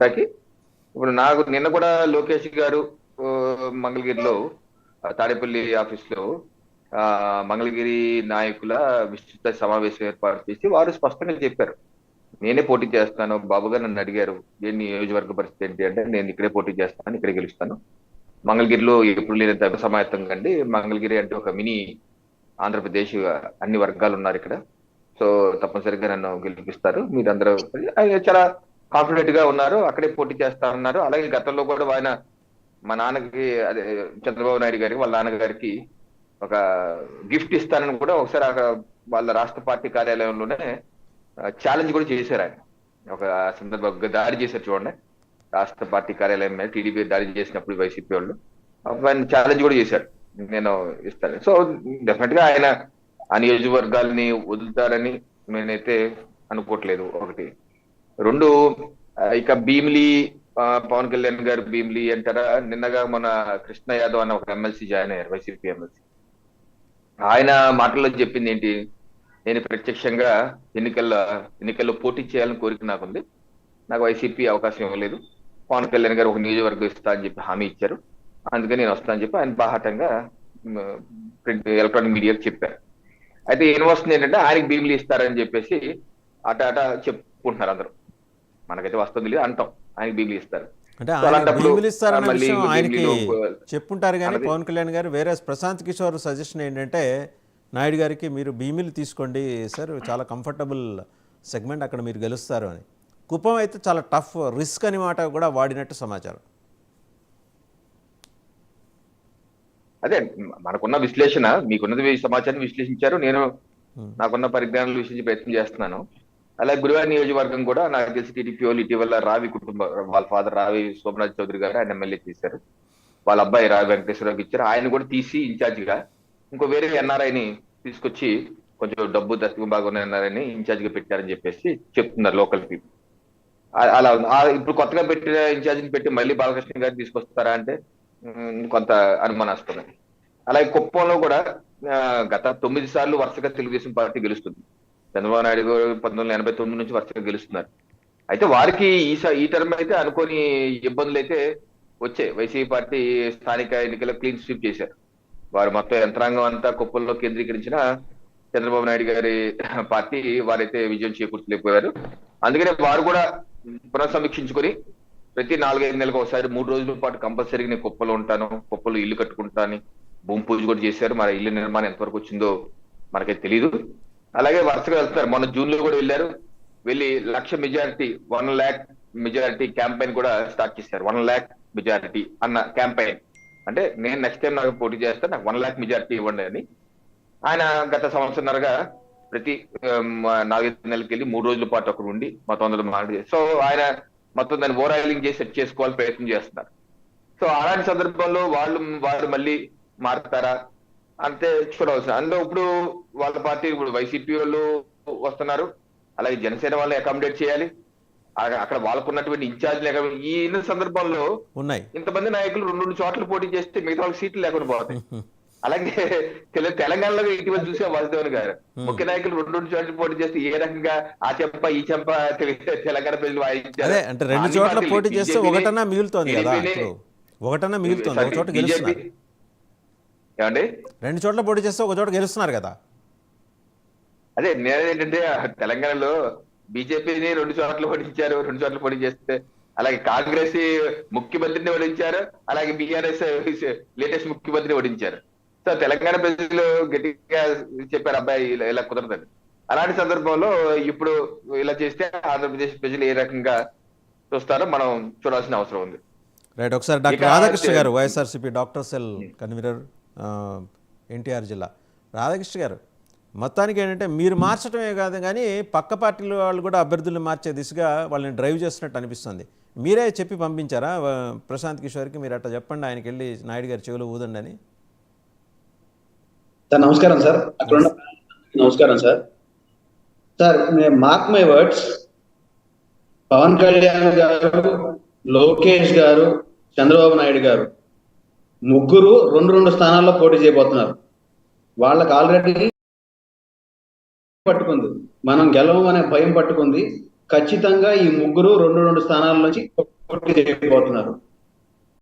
తాకి ఇప్పుడు నాకు నిన్న కూడా లోకేష్ గారు మంగళగిరిలో తాడేపల్లి ఆఫీస్ లో ఆ మంగళగిరి నాయకుల విస్తృత సమావేశం ఏర్పాటు చేసి వారు స్పష్టంగా చెప్పారు. నేనే పోటీ చేస్తాను. బాబు గారు నన్ను అడిగారు, ఏ నియోజకవర్గ పరిస్థితి ఏంటి అంటే, నేను ఇక్కడే పోటీ చేస్తాను, ఇక్కడే గెలుస్తాను. మంగళగిరిలో ఎప్పుడు లేనంత సమాయత్తం కండి. మంగళగిరి అంటే ఒక మినీ ఆంధ్రప్రదేశ్, అన్ని వర్గాలు ఉన్నారు ఇక్కడ. సో తప్పనిసరిగా నన్ను గెలిపిస్తారు మీరందరూ. ఆయన చాలా కాన్ఫిడెంట్ గా ఉన్నారు, అక్కడే పోటీ చేస్తా ఉన్నారు. అలాగే గతంలో కూడా ఆయన మా నాన్నకి, అదే చంద్రబాబు నాయుడు గారికి, వాళ్ళ నాన్నగారికి ఒక గిఫ్ట్ ఇస్తానని కూడా ఒకసారి వాళ్ళ రాష్ట్ర పార్టీ కార్యాలయంలోనే ఛాలెంజ్ కూడా చేశారు ఆయన. ఒక సందర్భంగా దాడి చేశారు చూడండి, రాష్ట్ర పార్టీ కార్యాలయం మీద టీడీపీ దాడి చేసినప్పుడు వైసీపీ వాళ్ళు ఆయన ఛాలెంజ్ కూడా చేశారు, నేను ఇస్తాను. సో డెఫినెట్ గా ఆయన ఆ నియోజకవర్గాల్ని వదులుతారని నేనైతే అనుకోవట్లేదు. ఒకటి. రెండు, ఇక భీమిలి, పవన్ కళ్యాణ్ గారు భీమిలి అంటారా, నిన్నగా మన కృష్ణ యాదవ్ అన్న ఒక ఎమ్మెల్సీ జాయిన్ అయ్యారు, వైసీపీ ఎమ్మెల్సీ. ఆయన మాటల్లో చెప్పింది ఏంటి, నేను ప్రత్యక్షంగా ఎన్నికల్లో పోటీ చేయాలని కోరిక నాకుంది, నాకు వైసీపీ అవకాశం ఇవ్వలేదు, పవన్ కళ్యాణ్ గారు ఒక నియోజకవర్గం ఇస్తా అని చెప్పి హామీ ఇచ్చారు, అందుకని నేను వస్తా అని చెప్పి ఆయన బాహాటంగా ప్రింట్ ఎలక్ట్రానిక్ మీడియాకి చెప్పారు. అయితే ఏం వస్తుంది ఏంటంటే, ఆయనకి భీమిలి ఇస్తారని చెప్పేసి అట అట చెప్పుకుంటున్నారు అందరూ. మనకైతే వస్తుంది లేదు అంటాం, ఆయనకి భీమిలి ఇస్తారు. అంటే సో ఆయన అలాంటప్పుడు భీమిలి ఇస్తారన్న మళ్ళీ విషయం ఆయనకి భీమిలిలో చెప్పుంటారు కానీ అన్నది పవన్ కళ్యాణ్ గారు వేరే ప్రశాంత్ కిషోర్ సజెషన్ ఏంటంటే నాయుడు గారికి మీరు భీమిలి తీసుకోండి సార్, చాలా కంఫర్టబుల్ సెగ్మెంట్, అక్కడ మీరు గెలుస్తారు అని. కుప్పం అయితే చాలా టఫ్ రిస్క్ అని మాట కూడా వాడినట్టు సమాచారం. అదే మనకున్న విశ్లేషణ, మీకున్నది సమాచారం విశ్లేషించారు, నేను నాకున్న పరిజ్ఞానాలు విశ్లేషించే ప్రయత్నం చేస్తున్నాను. అలాగే గురువారి నియోజకవర్గం కూడా నాకు తెలిసి టీడీపీ వాళ్ళు ఇటీవల రావి కుటుంబం, వాళ్ళ ఫాదర్ రావి సోమనాథ్ చౌదరి గారు ఆయన ఎమ్మెల్యే చేశారు, వాళ్ళ అబ్బాయి రావి వెంకటేశ్వరరావుకి ఇచ్చారు. ఆయన కూడా తీసి ఇన్ఛార్జ్ గా ఇంకో వేరే ఎన్ఆర్ఐని తీసుకొచ్చి, కొంచెం డబ్బు దశకం బాగున్న ఎన్ఆర్ఐని ఇన్ఛార్జ్ గా పెట్టారని చెప్పేసి చెప్తున్నారు లోకల్ పీపుల్. అలా ఉంది. ఇప్పుడు కొత్తగా పెట్టిన ఇన్ఛార్జిని పెట్టి మళ్ళీ బాలకృష్ణ గారిని తీసుకొస్తారా అంటే కొంత అనుమానాస్పదం. అలాగే కుప్పంలో కూడా గత 9 సార్లు వరుసగా తెలుగుదేశం పార్టీ గెలుస్తుంది. చంద్రబాబు నాయుడు గారు 1989 నుంచి వరుసగా గెలుస్తున్నారు. అయితే వారికి ఈ టర్మ్ అయితే అనుకోని ఇబ్బందులు అయితే వచ్చాయి. వైసీపీ పార్టీ స్థానిక ఎన్నికల క్లీన్ స్వీప్ చేశారు. వారు మొత్తం యంత్రాంగం అంతా కుప్పంలో కేంద్రీకరించిన చంద్రబాబు నాయుడు గారి పార్టీ వారైతే విజయం చేకూర్చలేకపోయారు. అందుకనే వారు కూడా పునఃసమీక్షించుకొని ప్రతి 4-5 నెలలకు ఒకసారి 3 రోజుల పాటు కంపల్సరీగా నేను కుప్పలో ఉంటాను, కుప్పలో ఇల్లు కట్టుకుంటాను, భూమి పూజ కూడా చేశారు. మరి ఇల్లు నిర్మాణం ఎంతవరకు వచ్చిందో మనకైతే తెలియదు. అలాగే వరుసగా వెళ్తున్నారు, మొన్న జూన్ లో కూడా వెళ్ళారు, వెళ్ళి 1,00,000 మెజారిటీ, 1 lakh మెజారిటీ క్యాంపెయిన్ కూడా స్టార్ట్ చేశారు. 1 lakh మెజారిటీ అన్న క్యాంపెయిన్ అంటే, నేను నెక్స్ట్ టైం నాకు పోటీ చేస్తాను, నాకు 1 lakh మెజారిటీ ఇవ్వండి అని ఆయన గత సంవత్సరంన్నరగా ప్రతి 4-5 నెలలకి వెళ్ళి 3 రోజుల పాటు అక్కడ ఉండి మొత్తం అందరూ మాట్లాడి, సో ఆయన మొత్తం దాన్ని ఓవరాలింగ్ చేసి సెట్ చేసుకోవాలి ప్రయత్నం చేస్తున్నారు. సో అలాంటి సందర్భంలో వాళ్ళు మళ్ళీ మారుతారా అంతే చూడవలసిన. అందులో ఇప్పుడు వాళ్ళ పార్టీ, ఇప్పుడు వైసీపీ వాళ్ళు వస్తున్నారు, అలాగే జనసేన వాళ్ళని అకామిడేట్ చేయాలి, అక్కడ వాళ్ళకున్నటువంటి ఇన్ఛార్జ్ ఈ సందర్భంలో ఉన్నాయి. ఇంతమంది నాయకులు 2 చోట్ల పోటీ చేస్తే మిగతా వాళ్ళకి సీట్లు లేకుండా పోతాయి. అలాగే తెలంగాణలో ఇటీవల చూసే వాసుదేవన్ గారు ముఖ్య నాయకులు 2 చోట్ల పోటీ చేస్తే ఏ రకంగా ఆ చెంప ఈ చెంప తెలంగాణ ప్రజలు వాయించారు. అంటే 2 చోట్ల పోటీ చేస్తే ఒకటన్నా మిగులుతోంది కదా, ఒకటన్నా మిగులుతోంది, ఒక చోట గెలుస్తున్నారు. ఏమండి, 2 చోట్ల పోటీ చేస్తే ఒక చోట గెలుస్తున్నారు కదా. అదే నేనేంటంటే, తెలంగాణలో బీజేపీని 2 చోట్ల ఓడించారు, 2 చోట్ల పోటీ చేస్తే. అలాగే కాంగ్రెస్ ముఖ్యమంత్రిని ఓడించారు, అలాగే బీఆర్ఎస్ లేటెస్ట్ ముఖ్యమంత్రిని ఓడించారు. సో తెలంగాణ ప్రజలు గట్టిగా చెప్పారు, అబ్బాయి ఇలా కుదరదని. అలాంటి సందర్భంలో ఇప్పుడు ఇలా చేస్తే ఆంధ్రప్రదేశ్ ప్రజలు ఏ రకంగా చూస్తారో మనం చూడాల్సిన అవసరం ఉంది. రైట్. ఒకసారి డాక్టర్ రాధాకృష్ణ గారు, YSRCP doctor cell convener, NTR జిల్లా. రాధాకృష్ణ గారు, మొత్తానికి ఏంటంటే మీరు మార్చడమే కాదు కానీ పక్క పార్టీల వాళ్ళు కూడా అభ్యర్థులను మార్చే దిశగా వాళ్ళని డ్రైవ్ చేస్తున్నట్టు అనిపిస్తుంది. మీరే చెప్పి పంపించారా ప్రశాంత్ కిషోర్కి, మీరు అట్లా చెప్పండి ఆయనకి వెళ్ళి నాయుడు గారి చెవులు ఊదండి అని? సార్ నమస్కారం సార్. నమస్కారం సార్. సార్ నేను mark my words, Pavan Kalyan గారు, లోకేష్ గారు, చంద్రబాబు నాయుడు గారు ముగ్గురు 2 స్థానాల్లో పోటీ చేయబోతున్నారు. వాళ్ళకి ఆల్రెడీ పట్టుకుంది, మనం గెలవం అనే భయం పట్టుకుంది. ఖచ్చితంగా ఈ ముగ్గురు 2 స్థానాల నుంచి పోటీ చేయబోతున్నారు.